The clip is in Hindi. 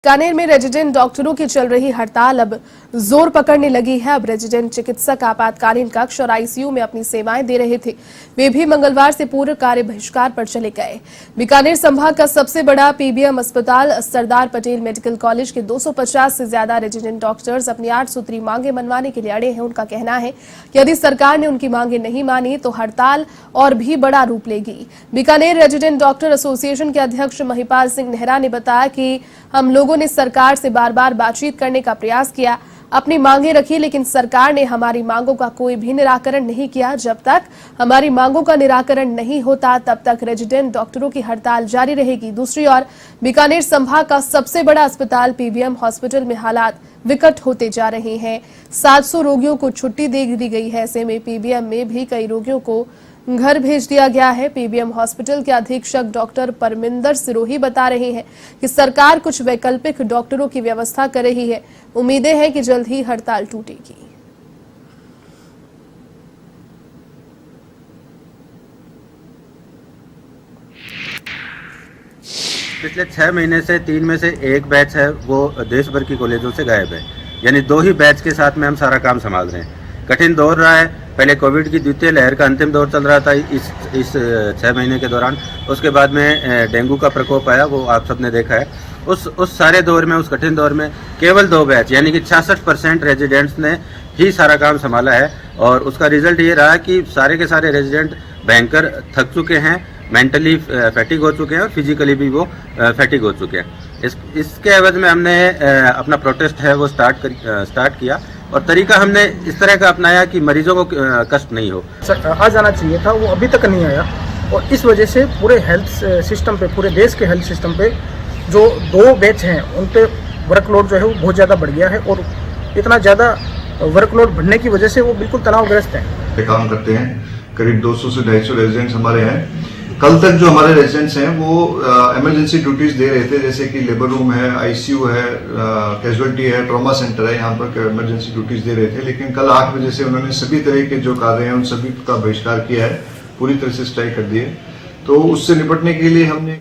बीकानेर में रेजिडेंट डॉक्टरों की चल रही हड़ताल अब जोर पकड़ने लगी है। अब रेजिडेंट चिकित्सक आपातकालीन कक्ष और आईसीयू में अपनी सेवाएं दे रहे थे, वे भी मंगलवार से पूर्ण कार्य बहिष्कार पर चले गए। बीकानेर संभाग का सबसे बड़ा पीबीएम अस्पताल सरदार पटेल मेडिकल कॉलेज के 250 से ज्यादा रेजिडेंट डॉक्टर्स अपनी 8 सूत्री मांगे मनवाने के लिए अड़े हैं। उनका कहना है कि यदि सरकार ने उनकी मांगे नहीं मानी तो हड़ताल और भी बड़ा रूप लेगी। बीकानेर रेजिडेंट डॉक्टर एसोसिएशन के अध्यक्ष महिपाल सिंह नेहरा ने बताया कि हम लोगों ने सरकार से बार बार बातचीत करने का प्रयास किया, अपनी मांगे रखी, लेकिन सरकार ने हमारी मांगों का कोई भी निराकरण नहीं किया। जब तक हमारी मांगों का निराकरण नहीं होता तब तक रेजिडेंट डॉक्टरों की हड़ताल जारी रहेगी। दूसरी ओर बीकानेर संभाग का सबसे बड़ा अस्पताल पीबीएम हॉस्पिटल में हालात विकट होते जा रहे हैं। 700 रोगियों को छुट्टी दे दी गई है। ऐसे में पीबीएम में भी कई रोगियों को घर भेज दिया गया है। पीबीएम हॉस्पिटल के अधीक्षक डॉक्टर परमिंदर सिरोही बता रहे हैं कि सरकार कुछ वैकल्पिक डॉक्टरों की व्यवस्था कर रही है। उम्मीदें हैं कि जल्द ही हड़ताल टूटेगी। पिछले 6 महीने से 3 में से एक बैच है वो देश भर की कॉलेजों से गायब है, यानी 2 ही बैच के साथ में हम सारा काम संभाल रहे हैं। कठिन दौर रहा है। पहले कोविड की द्वितीय लहर का अंतिम दौर चल रहा था इस 6 महीने के दौरान। उसके बाद में डेंगू का प्रकोप आया, वो आप सबने देखा है। उस सारे दौर में, उस कठिन दौर में केवल 2 बैच यानी कि 66% रेजिडेंट्स ने ही सारा काम संभाला है। और उसका रिजल्ट ये रहा कि सारे के सारे रेजिडेंट भयंकर थक चुके हैं, मेंटली फैटिग हो चुके हैं और फिजिकली भी वो फैटिग हो चुके हैं। इसके एवज में हमने अपना प्रोटेस्ट है वो स्टार्ट किया और तरीका हमने इस तरह का अपनाया कि मरीजों को कष्ट नहीं हो। आ जाना चाहिए था, वो अभी तक नहीं आया और इस वजह से पूरे हेल्थ सिस्टम पे, पूरे देश के हेल्थ सिस्टम पे जो 2 बैच हैं उन पे वर्कलोड जो है वो बहुत ज़्यादा बढ़ गया है और इतना ज़्यादा वर्कलोड बढ़ने की वजह से वो बिल्कुल तनावग्रस्त हैं। काम करते हैं, करीब 200 से 250 रेजिडेंट्स हमारे हैं। कल तक जो हमारे रेजिडेंट्स हैं वो इमरजेंसी ड्यूटीज दे रहे थे, जैसे कि लेबर रूम है, आईसीयू है, कैजुअलिटी है, ट्रॉमा सेंटर है, यहाँ पर इमरजेंसी ड्यूटीज दे रहे थे। लेकिन कल 8 बजे से उन्होंने सभी तरह के जो कार्य हैं उन सभी का बहिष्कार किया है, पूरी तरह से स्ट्राइक कर दिए। तो उससे निपटने के लिए हमने